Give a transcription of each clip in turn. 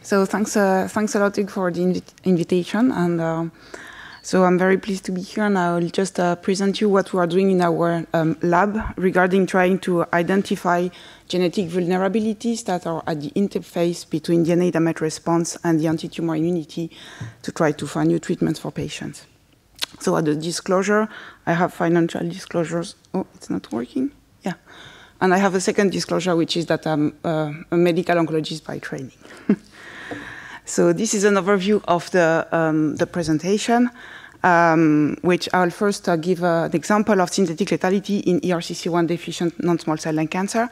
So thanks a lot, Hugues, for the invitation. And so I'm very pleased to be here, and I will just present you what we are doing in our lab regarding trying to identify genetic vulnerabilities that are at the interface between DNA damage response and the anti-tumor immunity to try to find new treatments for patients. So at the disclosure, I have financial disclosures. Oh, it's not working? Yeah. And I have a second disclosure, which is that I'm a medical oncologist by training. So this is an overview of the presentation, which I'll first give an example of synthetic lethality in ERCC1 deficient non-small cell lung cancer,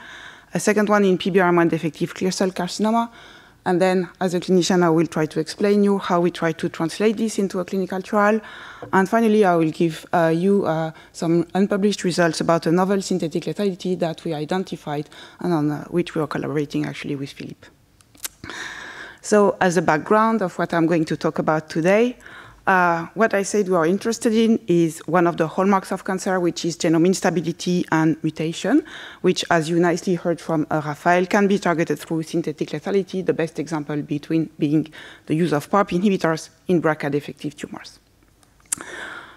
a second one in PBRM1 defective clear cell carcinoma, and then as a clinician I will try to explain you how we try to translate this into a clinical trial, and finally I will give you some unpublished results about a novel synthetic lethality that we identified and on which we are collaborating actually with Philippe. So as a background of what I'm going to talk about today, what I said we are interested in is one of the hallmarks of cancer, which is genome instability and mutation, which, as you nicely heard from Raphael, can be targeted through synthetic lethality, the best example being the use of PARP inhibitors in BRCA-defective tumors.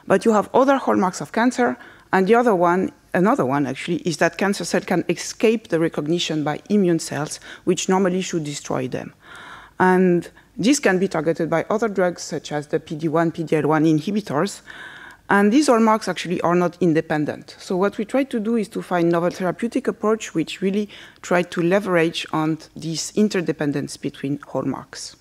But you have other hallmarks of cancer, and the other one, another one actually, is that cancer cells can escape the recognition by immune cells, which normally should destroy them. And this can be targeted by other drugs, such as the PD-1, PD-L1 inhibitors. And these hallmarks actually are not independent. So what we try to do is to find novel therapeutic approach, which really try to leverage on this interdependence between hallmarks.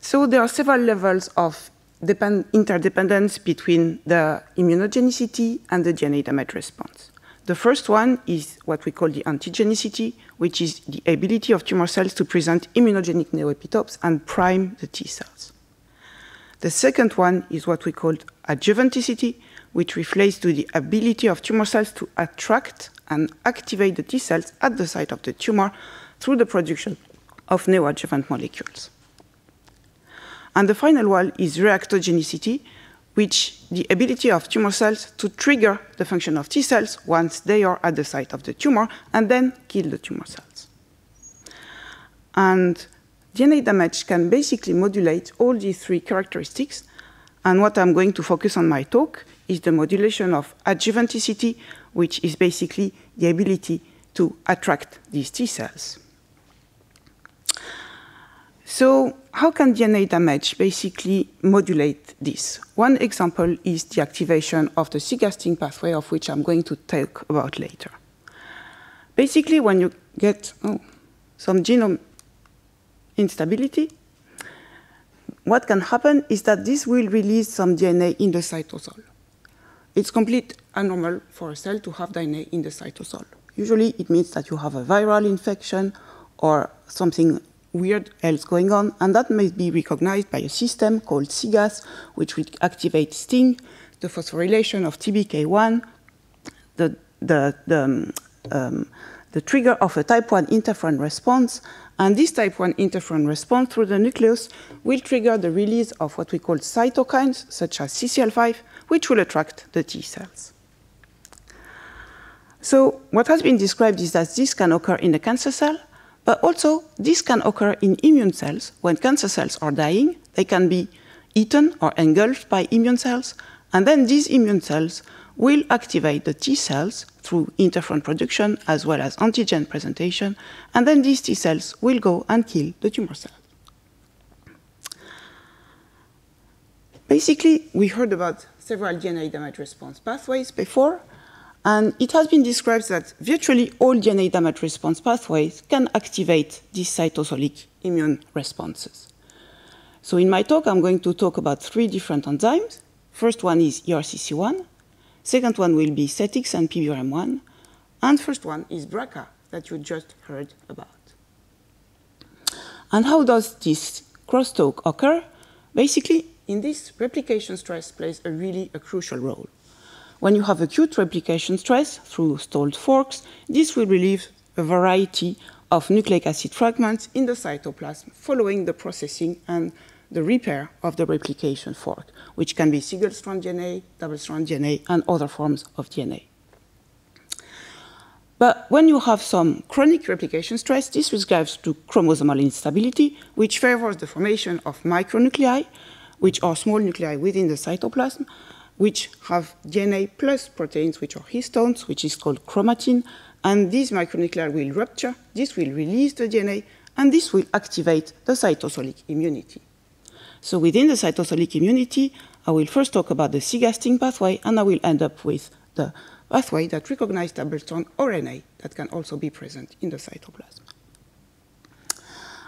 So there are several levels of interdependence between the immunogenicity and the DNA damage response. The first one is what we call the antigenicity, which is the ability of tumor cells to present immunogenic neoepitopes and prime the T cells. The second one is what we call adjuvanticity, which refers to the ability of tumor cells to attract and activate the T cells at the site of the tumor through the production of neoadjuvant molecules. And the final one is reactogenicity, which the ability of tumor cells to trigger the function of T cells once they are at the site of the tumor and then kill the tumor cells. And DNA damage can basically modulate all these three characteristics, and what I'm going to focus on my talk is the modulation of adjuvanticity, which is basically the ability to attract these T cells. So how can DNA damage basically modulate this? One example is the activation of the cGAS-STING pathway, of which I'm going to talk about later. Basically, when you get some genome instability, what can happen is that this will release some DNA in the cytosol. It's completely abnormal for a cell to have DNA in the cytosol. Usually, it means that you have a viral infection or something weird else going on, and that may be recognized by a system called cGAS, which will activate STING, the phosphorylation of TBK1, the trigger of a type 1 interferon response, and this type 1 interferon response through the nucleus will trigger the release of what we call cytokines, such as CCL5, which will attract the T cells. So what has been described is that this can occur in the cancer cell, but also, this can occur in immune cells. When cancer cells are dying, they can be eaten or engulfed by immune cells, and then these immune cells will activate the T cells through interferon production as well as antigen presentation, and then these T cells will go and kill the tumor cell. Basically, we heard about several DNA damage response pathways before, and it has been described that virtually all DNA damage response pathways can activate these cytosolic immune responses. So in my talk, I'm going to talk about three different enzymes. First one is ERCC1. Second one will be CETX and PBRM1. And first one is BRCA that you just heard about. And how does this crosstalk occur? Basically, in this, replication stress plays a crucial role. When you have acute replication stress through stalled forks, this will relieve a variety of nucleic acid fragments in the cytoplasm following the processing and the repair of the replication fork, which can be single-strand DNA, double-strand DNA, and other forms of DNA. But when you have some chronic replication stress, this gives to chromosomal instability, which favors the formation of micronuclei, which are small nuclei within the cytoplasm, which have DNA plus proteins, which are histones, which is called chromatin, and these micronuclei will rupture, this will release the DNA, and this will activate the cytosolic immunity. So within the cytosolic immunity, I will first talk about the C-gasting pathway, and I will end up with the pathway that recognizes double-strand RNA that can also be present in the cytoplasm.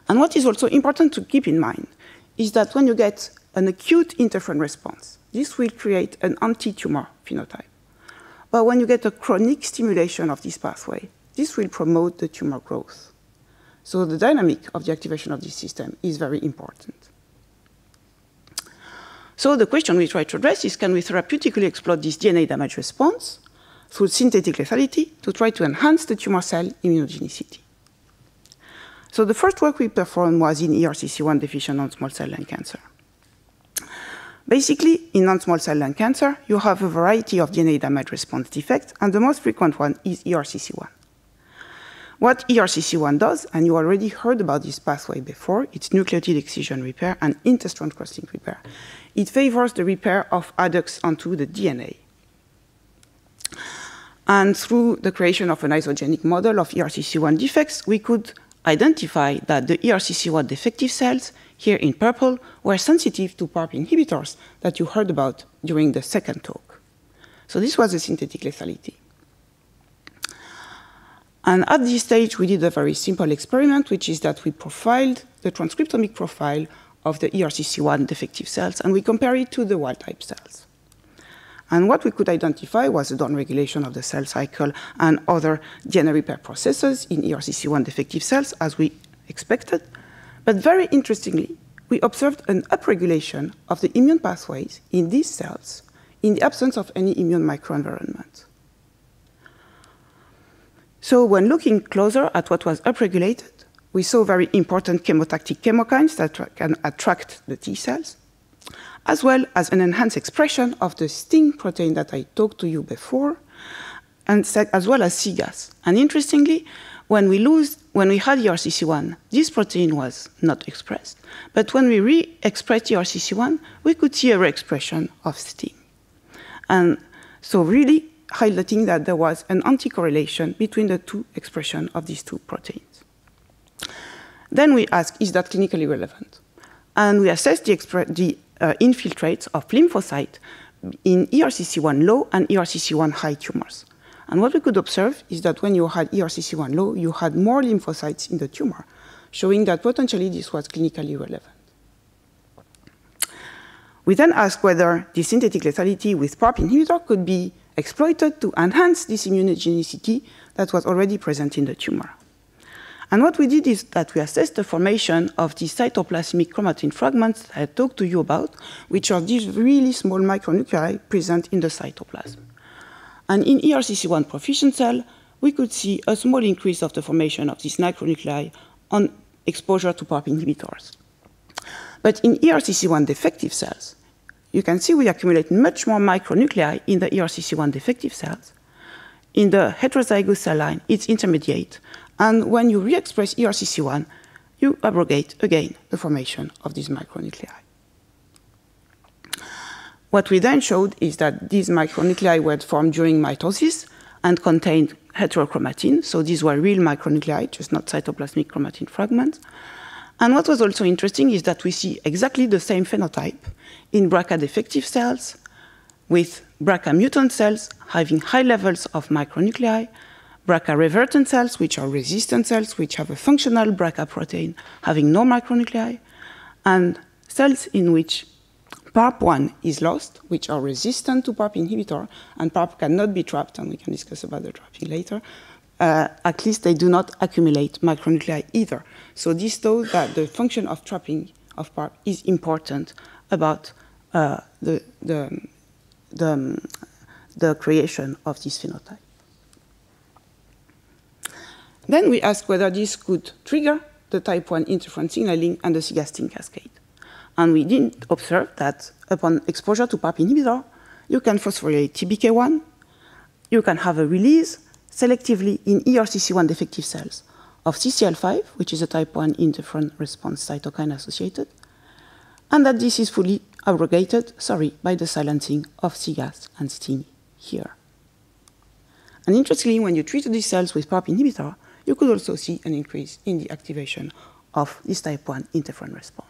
And what is also important to keep in mind is that when you get an acute interferon response, this will create an anti-tumor phenotype. But when you get a chronic stimulation of this pathway, this will promote the tumor growth. So the dynamic of the activation of this system is very important. So the question we try to address is, can we therapeutically exploit this DNA damage response through synthetic lethality to try to enhance the tumor cell immunogenicity? So the first work we performed was in ERCC1 deficient non-small cell lung cancer. Basically, in non-small cell lung cancer, you have a variety of DNA damage response defects, and the most frequent one is ERCC1. What ERCC1 does, and you already heard about this pathway before, it's nucleotide excision repair and interstrand cross-link repair. It favors the repair of adducts onto the DNA. And through the creation of an isogenic model of ERCC1 defects, we could identify that the ERCC1 defective cells, here in purple, were sensitive to PARP inhibitors that you heard about during the second talk. So this was a synthetic lethality. And at this stage, we did a very simple experiment, which is that we profiled the transcriptomic profile of the ERCC1 defective cells, and we compare it to the wild-type cells. And what we could identify was a downregulation of the cell cycle and other DNA repair processes in ERCC1 defective cells, as we expected. But very interestingly, we observed an upregulation of the immune pathways in these cells in the absence of any immune microenvironment. So when looking closer at what was upregulated, we saw very important chemotactic chemokines that can attract the T cells, as well as an enhanced expression of the STING protein that I talked to you before, and as well as CGAS. And interestingly, when we had ERCC1, this protein was not expressed. But when we re-expressed ERCC1, we could see a re-expression of STING. And so really highlighting that there was an anti-correlation between the two expression of these two proteins. Then we asked, is that clinically relevant? And we assessed the infiltrates of lymphocytes in ERCC1 low and ERCC1 high tumors. And what we could observe is that when you had ERCC1 low, you had more lymphocytes in the tumor, showing that potentially this was clinically relevant. We then asked whether the synthetic lethality with PARP inhibitor could be exploited to enhance this immunogenicity that was already present in the tumor. And what we did is that we assessed the formation of the cytoplasmic chromatin fragments I talked to you about, which are these really small micronuclei present in the cytoplasm. And in ERCC1 proficient cell, we could see a small increase of the formation of these micronuclei on exposure to PARP inhibitors. But in ERCC1 defective cells, you can see we accumulate much more micronuclei in the ERCC1 defective cells. In the heterozygous cell line, it's intermediate. And when you re-express ERCC1, you abrogate again the formation of these micronuclei. What we then showed is that these micronuclei were formed during mitosis and contained heterochromatin. So these were real micronuclei, just not cytoplasmic chromatin fragments. And what was also interesting is that we see exactly the same phenotype in BRCA defective cells with BRCA mutant cells having high levels of micronuclei, BRCA revertant cells, which are resistant cells, which have a functional BRCA protein having no micronuclei, and cells in which PARP1 is lost, which are resistant to PARP inhibitor, and PARP cannot be trapped, and we can discuss about the trapping later. At least they do not accumulate micronuclei either. So this shows that the function of trapping of PARP is important about the creation of this phenotype. Then we asked whether this could trigger the type 1 interferon signaling and the C-gasting cascade. And we did observe that upon exposure to PARP inhibitor, you can phosphorylate TBK1, you can have a release, selectively in ERCC1 defective cells of CCL5, which is a type 1 interferon response cytokine associated, and that this is fully abrogated, by the silencing of cGAS and STINI here. And interestingly, when you treated these cells with PARP inhibitor, you could also see an increase in the activation of this type 1 interferon response.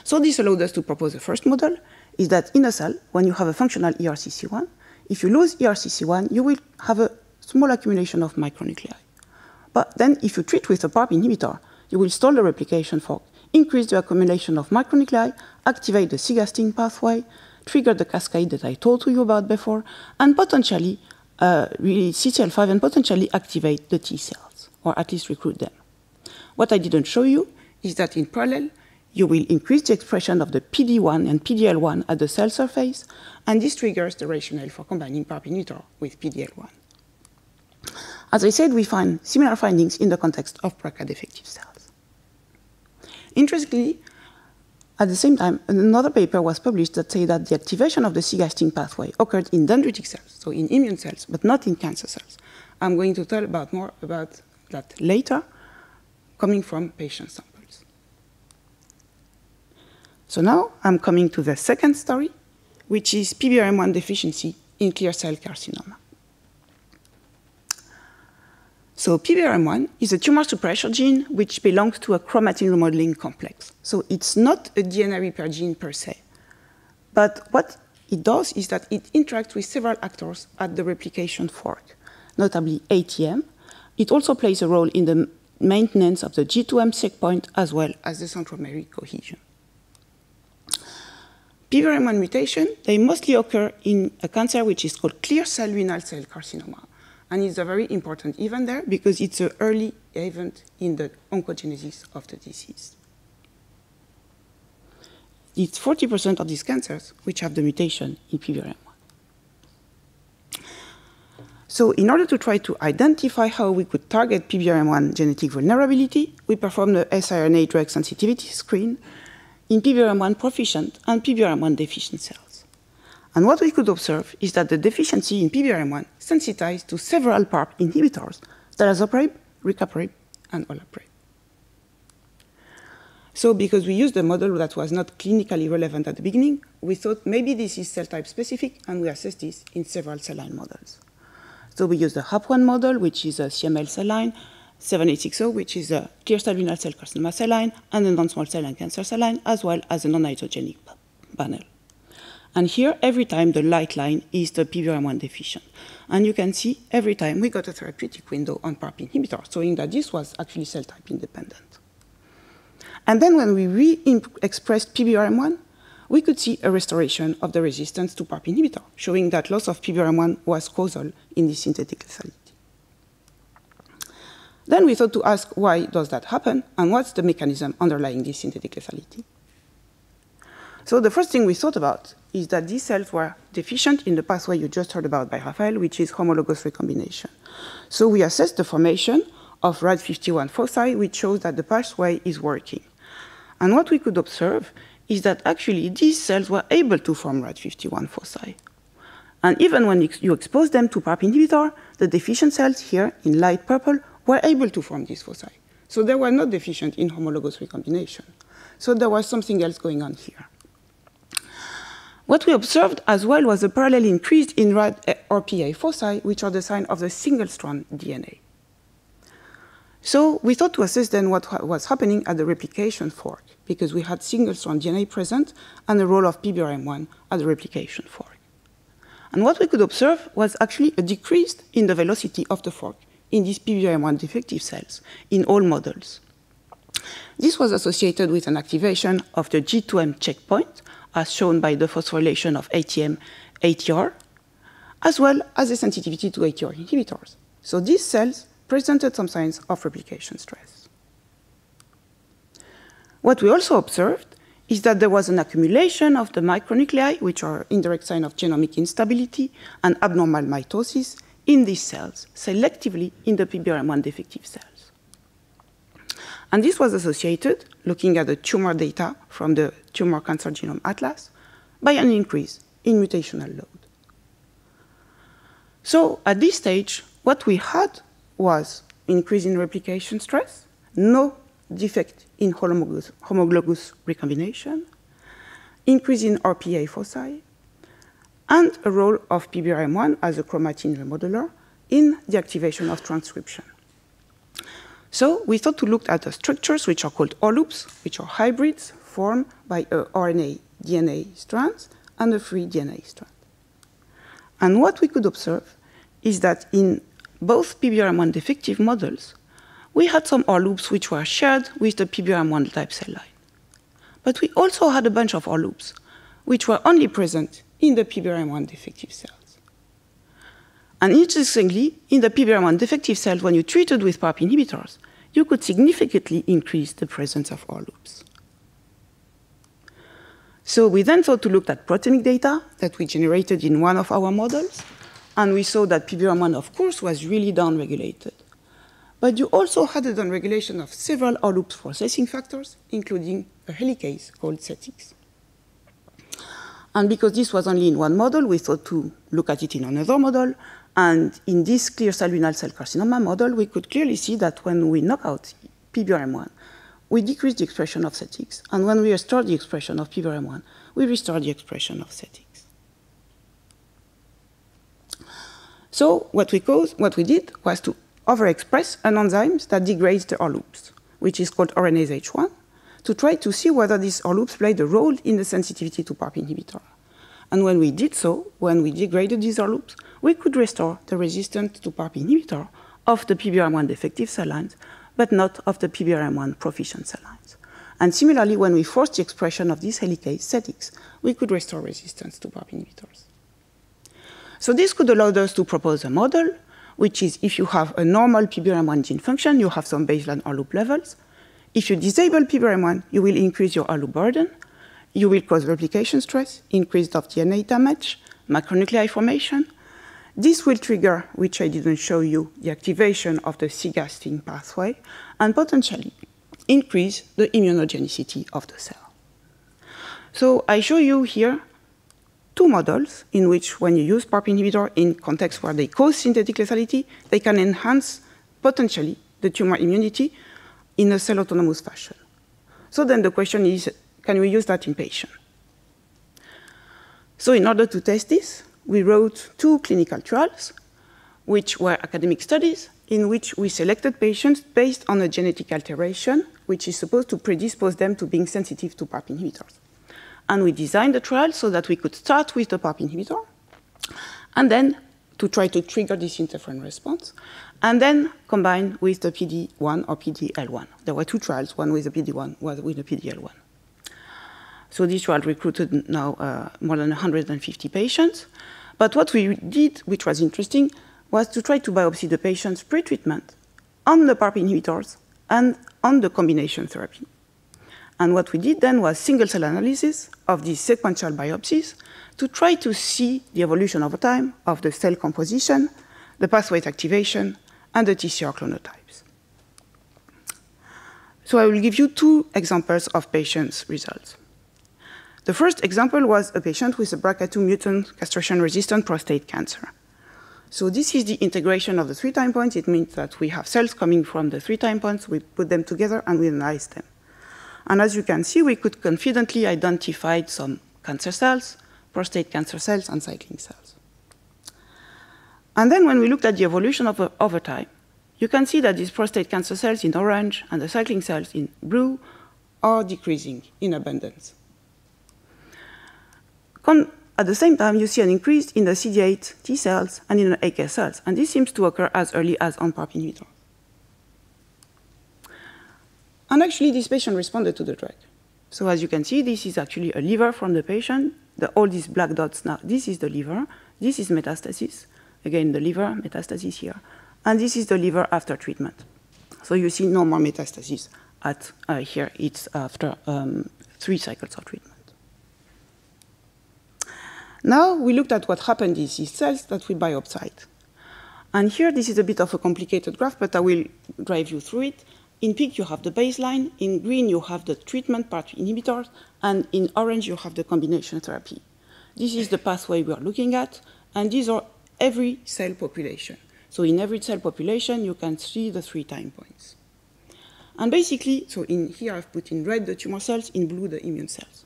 So this allowed us to propose the first model, is that in a cell, when you have a functional ERCC1, if you lose ERCC1, you will have a small accumulation of micronuclei. But then if you treat with a PARP inhibitor, you will stall the replication fork, increase the accumulation of micronuclei, activate the cGAS-STING pathway, trigger the cascade that I told you about before, and potentially really CCL5 and potentially activate the T cells, or at least recruit them. What I didn't show you is that in parallel, you will increase the expression of the PD1 and PDL1 at the cell surface, and this triggers the rationale for combining PARP inhibitor with PDL1. As I said, we find similar findings in the context of BRCA defective cells. Interestingly, at the same time, another paper was published that said that the activation of the cGAS-STING pathway occurred in dendritic cells, so in immune cells, but not in cancer cells. I'm going to tell more about that later, coming from patient samples. So now I'm coming to the second story, which is PBRM1 deficiency in clear cell carcinoma. So PBRM1 is a tumor suppressor gene which belongs to a chromatin remodeling complex. So it's not a DNA repair gene per se. But what it does is that it interacts with several actors at the replication fork, notably ATM. It also plays a role in the maintenance of the G2M checkpoint as well as the centromeric cohesion. PBRM1 mutation, they mostly occur in a cancer which is called clear cell renal cell carcinoma. And it's a very important event there because it's an early event in the oncogenesis of the disease. It's 40% of these cancers which have the mutation in PBRM1. So in order to try to identify how we could target PBRM1 genetic vulnerability, we performed the siRNA drug sensitivity screen in PBRM1 proficient and PBRM1 deficient cells. And what we could observe is that the deficiency in PBRM1 sensitized to several PARP inhibitors, talazoparib, rucaparib, and olaparib. So because we used a model that was not clinically relevant at the beginning, we thought maybe this is cell type specific, and we assessed this in several cell line models. So we used the HAP1 model, which is a CML cell line, 7860, which is a clear cell renal cell carcinoma cell line, and a non-small cell lung cancer cell line, as well as a non-isogenic panel. And here, every time, the light line is the PBRM1 deficient. And you can see every time we got a therapeutic window on PARP inhibitor, showing that this was actually cell type independent. And then when we re-expressed PBRM1, we could see a restoration of the resistance to PARP inhibitor, showing that loss of PBRM1 was causal in this synthetic lethality. Then we thought to ask why does that happen, and what's the mechanism underlying this synthetic lethality. So the first thing we thought about is that these cells were deficient in the pathway you just heard about by Raphael, which is homologous recombination. So we assessed the formation of RAD51 foci, which shows that the pathway is working. And what we could observe is that actually these cells were able to form RAD51 foci. And even when you expose them to PARP inhibitor, the deficient cells here in light purple were able to form these foci. So they were not deficient in homologous recombination. So there was something else going on here. What we observed as well was a parallel increase in RAD or PA foci, which are the sign of the single-strand DNA. So we thought to assess then what was happening at the replication fork, because we had single-strand DNA present and the role of PBRM1 at the replication fork. And what we could observe was actually a decrease in the velocity of the fork in these PBRM1 defective cells in all models. This was associated with an activation of the G2M checkpoint, as shown by the phosphorylation of ATM, ATR, as well as a sensitivity to ATR inhibitors. So these cells presented some signs of replication stress. What we also observed is that there was an accumulation of the micronuclei, which are indirect sign of genomic instability and abnormal mitosis in these cells, selectively in the PBRM1 defective cells. And this was associated, looking at the tumor data from the Tumor Cancer Genome Atlas, by an increase in mutational load. So at this stage, what we had was increase in replication stress, no defect in homologous recombination, increase in RPA foci, and a role of PBRM1 as a chromatin remodeler in the activation of transcription. So we thought to look at the structures which are called OR loops, which are hybrids formed by a RNA DNA strands and a free DNA strand. And what we could observe is that in both PBRM1 defective models, we had some OR loops which were shared with the PBRM1 type cell line. But we also had a bunch of OR loops which were only present in the PBRM1 defective cells. And interestingly, in the PBRM1 defective cells, when you treated with PARP inhibitors, you could significantly increase the presence of OR loops. So we then thought to look at proteomic data that we generated in one of our models, and we saw that PBRM1, of course, was really downregulated. But you also had a downregulation of several OR loops processing factors, including a helicase called CETX. And because this was only in one model, we thought to look at it in another model. And in this clear cell renal cell carcinoma model, we could clearly see that when we knock out PBRM1, we decrease the expression of CETX. And when we restore the expression of PBRM1, we restore the expression of CETX. So what we did was to overexpress an enzyme that degrades the OR loops, which is called RNase H1, to try to see whether these OR loops played a role in the sensitivity to PARP inhibitor. And when we did so, when we degraded these OR loops, we could restore the resistance to PARP inhibitor of the PBRM1 defective cell lines, but not of the PBRM1 proficient cell lines. And similarly, when we forced the expression of this helicase, CETX, we could restore resistance to PARP inhibitors. So this could allow us to propose a model, which is if you have a normal PBRM1 gene function, you have some baseline OR loop levels. If you disable PBRM1, you will increase your OR loop burden. You will cause replication stress, increase of DNA damage, macronuclei formation. This will trigger, which I didn't show you, the activation of the cGAS-STING pathway, and potentially increase the immunogenicity of the cell. So I show you here two models in which when you use PARP inhibitor in contexts where they cause synthetic lethality, they can enhance potentially the tumor immunity in a cell autonomous fashion. So then the question is, can we use that in patients? So in order to test this, we wrote two clinical trials, which were academic studies, in which we selected patients based on a genetic alteration, which is supposed to predispose them to being sensitive to PARP inhibitors. And we designed the trial so that we could start with the PARP inhibitor, and then to try to trigger this interferon response, and then combine with the PD-1 or PD-L1. There were two trials, one with the PD-1, one with the PD-L1. So this trial recruited now more than 150 patients. But what we did, which was interesting, was to try to biopsy the patients pre-treatment on the PARP inhibitors and on the combination therapy. And what we did then was single-cell analysis of these sequential biopsies to try to see the evolution over time of the cell composition, the pathway activation, and the TCR clonotypes. So I will give you two examples of patients' results. The first example was a patient with a BRCA2 mutant castration-resistant prostate cancer. So this is the integration of the 3 time points. It means that we have cells coming from the 3 time points, we put them together, and we analyze them. And as you can see, we could confidently identify some cancer cells, prostate cancer cells, and cycling cells. And then when we looked at the evolution over time, you can see that these prostate cancer cells in orange and the cycling cells in blue are decreasing in abundance. At the same time, you see an increase in the CD8 T cells and in the AK cells, and this seems to occur as early as on PARP inhibitor. And actually, this patient responded to the drug. So as you can see, this is actually a liver from the patient. All these black dots now, this is the liver. This is metastasis. Again, the liver, metastasis here. And this is the liver after treatment. So you see no more metastasis at here. It's after 3 cycles of treatment. Now we looked at what happened in these cells that we biopsied. And here, this is a bit of a complicated graph, but I will drive you through it. In pink, you have the baseline. In green, you have the treatment PARP inhibitors. And in orange, you have the combination therapy. This is the pathway we are looking at. And these are every cell population. So in every cell population, you can see the 3 time points. And basically, so in here I've put in red the tumor cells, in blue the immune cells.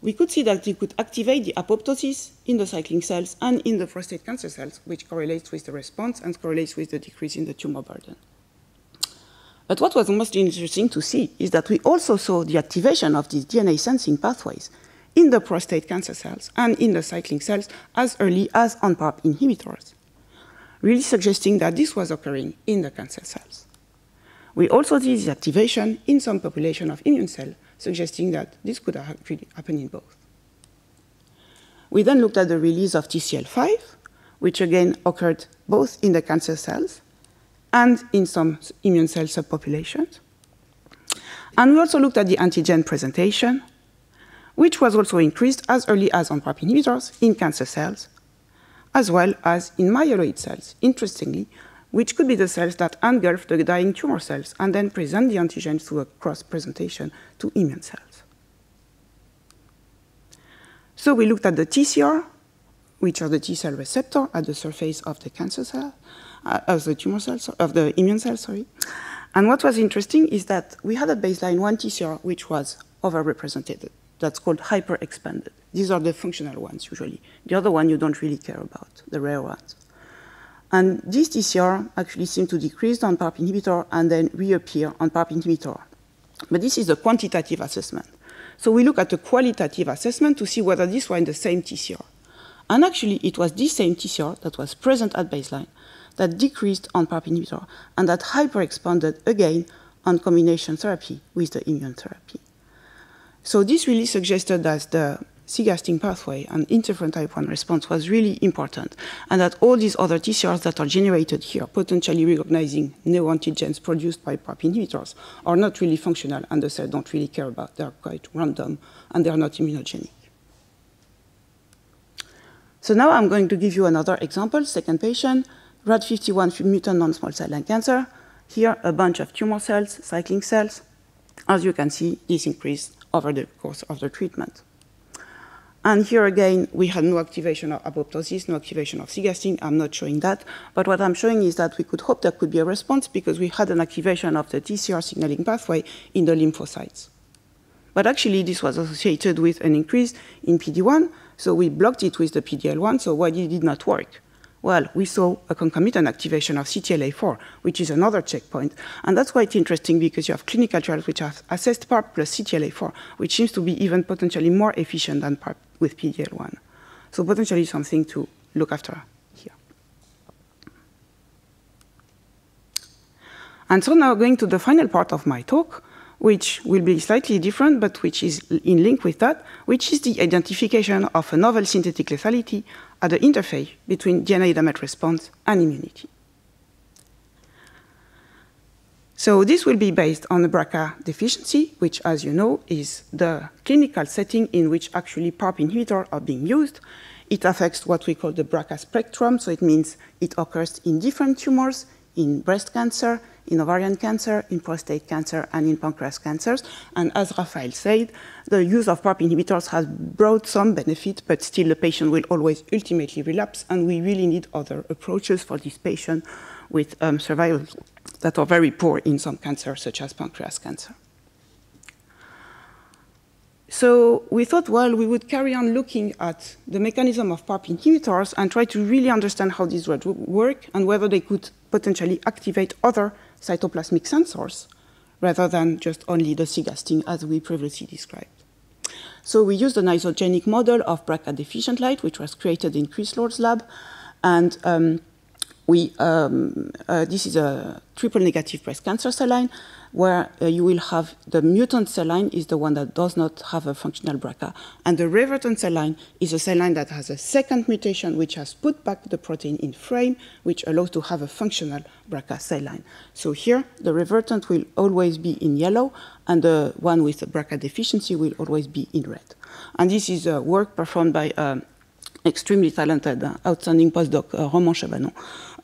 We could see that they could activate the apoptosis in the cycling cells and in the prostate cancer cells, which correlates with the response and correlates with the decrease in the tumor burden. But what was most interesting to see is that we also saw the activation of these DNA sensing pathways in the prostate cancer cells and in the cycling cells as early as on PARP inhibitors, really suggesting that this was occurring in the cancer cells. We also see this activation in some population of immune cells, suggesting that this could actually happen in both. We then looked at the release of TCL5, which again occurred both in the cancer cells and in some immune cell subpopulations. And we also looked at the antigen presentation, which was also increased as early as on PARP inhibitors in cancer cells, as well as in myeloid cells, interestingly, which could be the cells that engulf the dying tumor cells and then present the antigen through a cross-presentation to immune cells. So we looked at the TCR, which are the T-cell receptor at the surface of the cancer cell, of the tumor cells, of the immune cells, sorry. And what was interesting is that we had at baseline one TCR which was overrepresented. That's called hyper-expanded. These are the functional ones, usually. The other one you don't really care about, the rare ones. And this TCR actually seemed to decrease on PARP inhibitor and then reappear on PARP inhibitor. But this is a quantitative assessment. So we look at the qualitative assessment to see whether these were in the same TCR. And actually, it was this same TCR that was present at baseline that decreased on PARP inhibitor and that hyper-expanded again on combination therapy with the immune therapy. So this really suggested that the cGASTing pathway and interferon type 1 response was really important, and that all these other TCRs that are generated here, potentially recognizing neoantigens produced by PARP inhibitors, are not really functional and the cells don't really care about. They're quite random and they're not immunogenic. So now I'm going to give you another example, second patient, RAD51 mutant non-small cell lung cancer. Here, a bunch of tumor cells, cycling cells. As you can see, this increased over the course of the treatment. And here again, we had no activation of apoptosis, no activation of cGASTing. I'm not showing that. But what I'm showing is that we could hope there could be a response because we had an activation of the TCR signaling pathway in the lymphocytes. But actually, this was associated with an increase in PD-1, so we blocked it with the PD-L1, so why did it not work? Well, we saw a concomitant activation of CTLA-4, which is another checkpoint. And that's quite interesting because you have clinical trials which have assessed PARP plus CTLA-4, which seems to be even potentially more efficient than PARP with PD-L1. So potentially something to look after here. And so now going to the final part of my talk, which will be slightly different, but which is in link with that, which is the identification of a novel synthetic lethality at the interface between DNA damage response and immunity. So this will be based on the BRCA deficiency, which, as you know, is the clinical setting in which actually PARP inhibitors are being used. It affects what we call the BRCA spectrum, so it means it occurs in different tumors, in breast cancer, in ovarian cancer, in prostate cancer, and in pancreas cancers. And as Raphael said, the use of PARP inhibitors has brought some benefit, but still the patient will always ultimately relapse, and we really need other approaches for this patient with survival that are very poor in some cancers, such as pancreas cancer. So we thought, well, we would carry on looking at the mechanism of PARP inhibitors and try to really understand how these drugs work and whether they could potentially activate other cytoplasmic sensors rather than just only the cGASTing as we previously described. So we used an isogenic model of BRCA deficient light, which was created in Chris Lord's lab, and this is a triple negative breast cancer cell line where you will have the mutant cell line is the one that does not have a functional BRCA, and the revertant cell line is a cell line that has a second mutation which has put back the protein in frame, which allows to have a functional BRCA cell line. So here, the revertant will always be in yellow, and the one with the BRCA deficiency will always be in red. And this is work performed by extremely talented, outstanding postdoc, Romain Chabanon,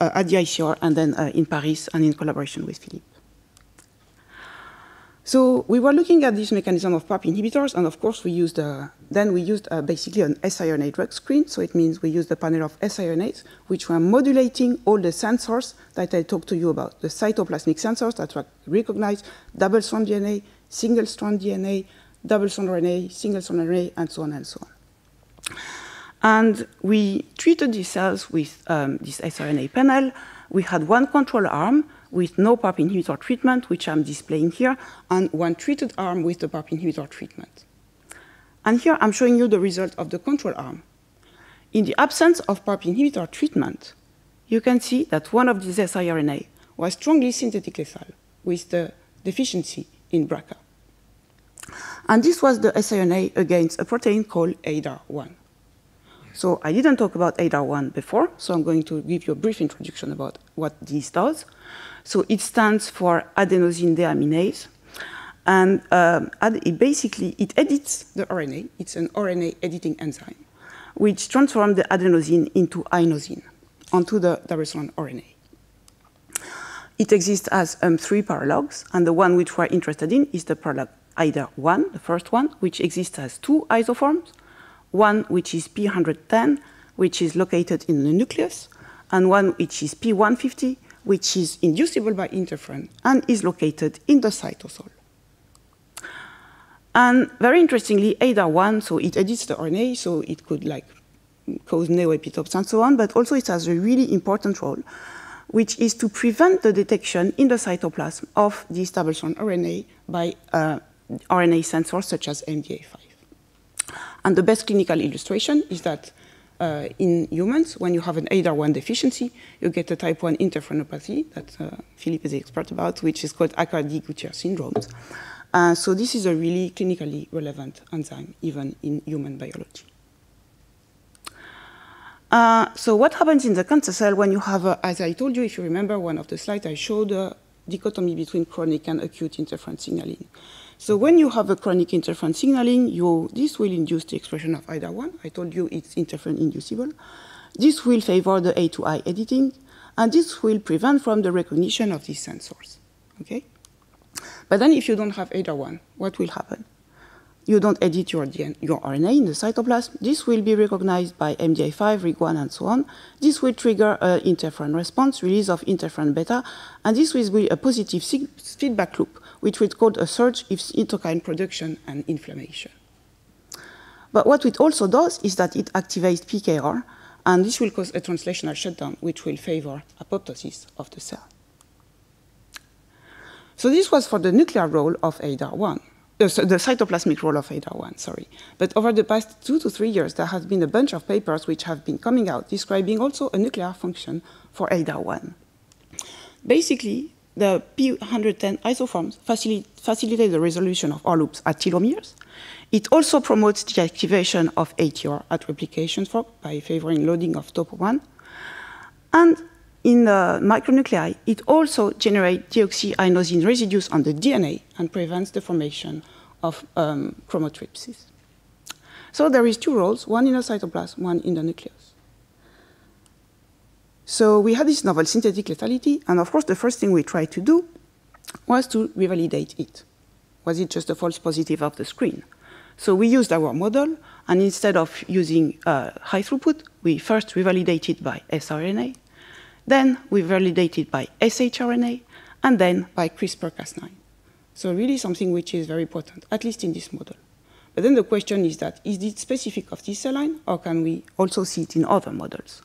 at the ICR, and then in Paris, and in collaboration with Philippe. So we were looking at this mechanism of PARP inhibitors, and of course we used basically an siRNA drug screen. So it means we used a panel of siRNAs, which were modulating all the sensors that I talked to you about, the cytoplasmic sensors that were recognized, double-strand DNA, single-strand DNA, double-strand RNA, single-strand RNA, and so on and so on. And we treated these cells with this siRNA panel. We had one control arm with no PARP inhibitor treatment, which I'm displaying here, and one treated arm with the PARP inhibitor treatment. And here I'm showing you the result of the control arm. In the absence of PARP inhibitor treatment, you can see that one of these siRNA was strongly synthetic lethal with the deficiency in BRCA. And this was the siRNA against a protein called ADAR1. So I didn't talk about ADAR1 before, so I'm going to give you a brief introduction about what this does. So it stands for adenosine deaminase, and it edits the RNA. It's an RNA editing enzyme, which transforms the adenosine into inosine onto the double-strand RNA. It exists as 3 paralogs, and the one which we're interested in is the paralog ADAR1, the first one, which exists as 2 isoforms, one which is P110, which is located in the nucleus, and one which is P150, which is inducible by interferon and is located in the cytosol. And very interestingly, ADAR1, so it edits the RNA, so it could cause neoepitopes and so on, but also it has a really important role, which is to prevent the detection in the cytoplasm of this double-strand RNA by RNA sensors such as MDA5. And the best clinical illustration is that in humans, when you have an ADAR1 deficiency, you get a type 1 interferonopathy that Philippe is the expert about, which is called Aicardi-Gouttière syndromes. So this is a really clinically relevant enzyme, even in human biology. So what happens in the cancer cell when you have, as I told you, if you remember one of the slides, I showed a dichotomy between chronic and acute interferon signaling. So when you have a chronic interferon signaling, this will induce the expression of ADAR1. I told you it's interferon inducible. This will favor the A to I editing, and this will prevent from the recognition of these sensors. Okay? But then if you don't have ADAR1, what will happen? You don't edit your RNA in the cytoplasm. This will be recognized by MDA5, RIG1, and so on. This will trigger an interferon response, release of interferon beta, and this will be a positive feedback loop, which will cause a surge in cytokine production and inflammation. But what it also does is that it activates PKR, and this will cause a translational shutdown, which will favor apoptosis of the cell. So this was for the nuclear role of ADAR1. The cytoplasmic role of ADAR1, sorry. But over the past 2 to 3 years, there have been a bunch of papers which have been coming out describing also a nuclear function for ADAR1. Basically, the P110 isoforms facilitate the resolution of R loops at telomeres. It also promotes the activation of ATR at replication fork by favoring loading of topo1. And in the micronuclei, it also generates deoxyinosine residues on the DNA and prevents the formation of chromotripsis. So there is 2 roles, one in the cytoplasm, one in the nucleus. So we had this novel synthetic lethality, and of course the first thing we tried to do was to revalidate it. Was it just a false positive of the screen? So we used our model, and instead of using high throughput, we first revalidated by sRNA, then we validated by shRNA, and then by CRISPR-Cas9. So really something which is very important, at least in this model. But then the question is that, is it specific of this cell line, or can we also see it in other models?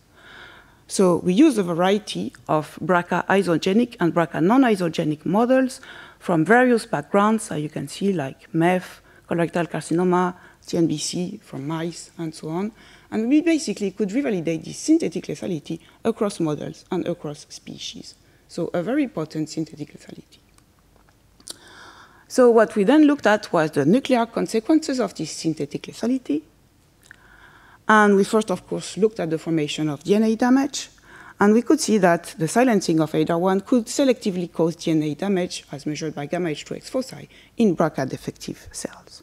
So we use a variety of BRCA isogenic and BRCA non-isogenic models from various backgrounds, as you can see, like MEF, colorectal carcinoma, TNBC from mice, and so on. And we basically could revalidate this synthetic lethality across models and across species. So a very potent synthetic lethality. So what we then looked at was the nuclear consequences of this synthetic lethality. And we first, of course, looked at the formation of DNA damage. And we could see that the silencing of ADAR1 could selectively cause DNA damage, as measured by gamma H2X foci, in BRCA-defective cells.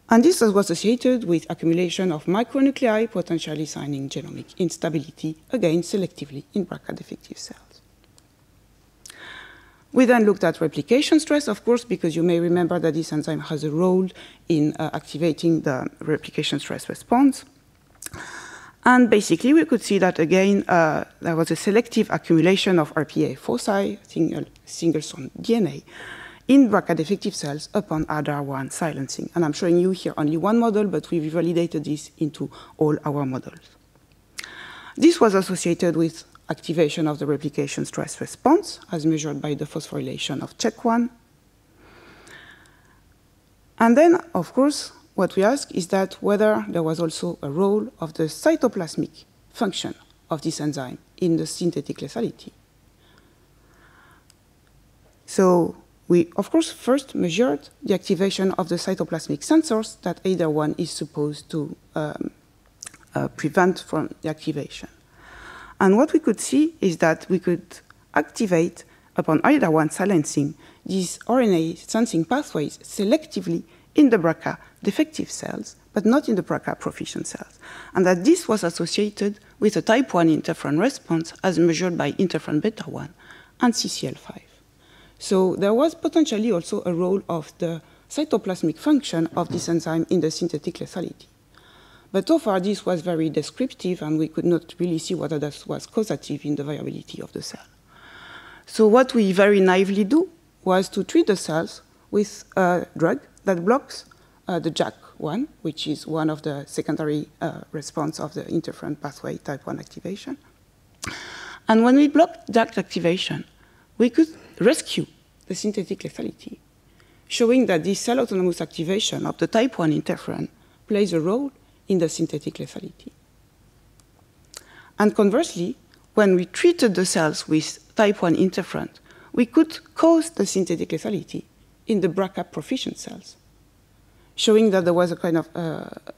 And this was associated with accumulation of micronuclei, potentially signing genomic instability, again selectively in BRCA-defective cells. We then looked at replication stress, of course, because you may remember that this enzyme has a role in activating the replication stress response. And basically, we could see that, again, there was a selective accumulation of RPA foci, single-strand DNA, in BRCA-defective cells upon ADAR1 silencing. And I'm showing you here only one model, but we've validated this into all our models. This was associated with activation of the replication stress response, as measured by the phosphorylation of CHEK1. And then, of course, what we ask is that whether there was also a role of the cytoplasmic function of this enzyme in the synthetic lethality. So we, of course, first measured the activation of the cytoplasmic sensors that ADAR1 is supposed to prevent from the activation. And what we could see is that we could activate, upon ADAR1 silencing, these RNA sensing pathways selectively in the BRCA defective cells, but not in the BRCA proficient cells. And that this was associated with a type 1 interferon response as measured by interferon beta 1 and CCL5. So there was potentially also a role of the cytoplasmic function of this enzyme in the synthetic lethality. But so far, this was very descriptive, and we could not really see whether this was causative in the viability of the cell. So what we very naively do was to treat the cells with a drug that blocks the JAK1, which is one of the secondary response of the interferon pathway type 1 activation. And when we blocked JAK activation, we could rescue the synthetic lethality, showing that this cell autonomous activation of the type 1 interferon plays a role in the synthetic lethality. And conversely, when we treated the cells with type 1 interferon, we could cause the synthetic lethality in the BRCA proficient cells, showing that there was a kind of,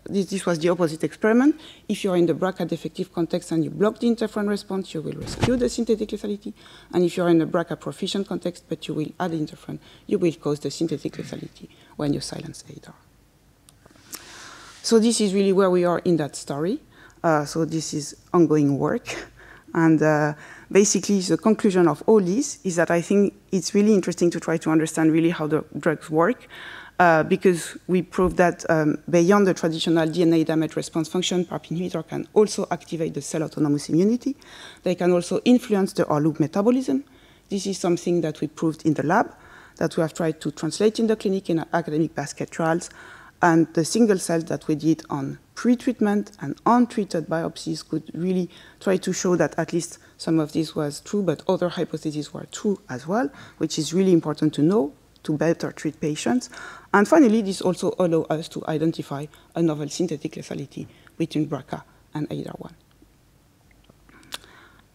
this was the opposite experiment. If you're in the BRCA defective context and you block the interferon response, you will rescue the synthetic lethality. And if you're in a BRCA proficient context, but you will add interferon, you will cause the synthetic lethality when you silence ADAR. So this is really where we are in that story. So this is ongoing work. And basically, the conclusion of all this is that I think it's really interesting to try to understand really how the drugs work, because we proved that beyond the traditional DNA damage response function, PARP inhibitor can also activate the cell autonomous immunity. They can also influence the R-loop metabolism. This is something that we proved in the lab, that we have tried to translate in the clinic in academic basket trials. And the single cells that we did on pre-treatment and untreated biopsies could really try to show that at least some of this was true, but other hypotheses were true as well, which is really important to know to better treat patients. And finally, this also allows us to identify a novel synthetic lethality between BRCA and ADAR1.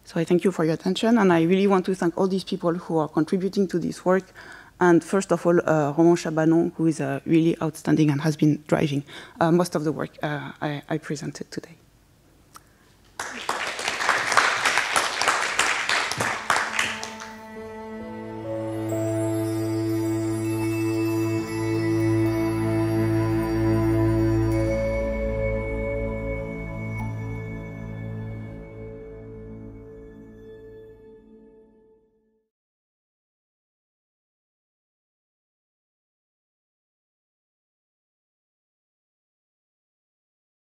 So I thank you for your attention, and I really want to thank all these people who are contributing to this work. And first of all, Romain Chabanon, who is really outstanding and has been driving most of the work I presented today.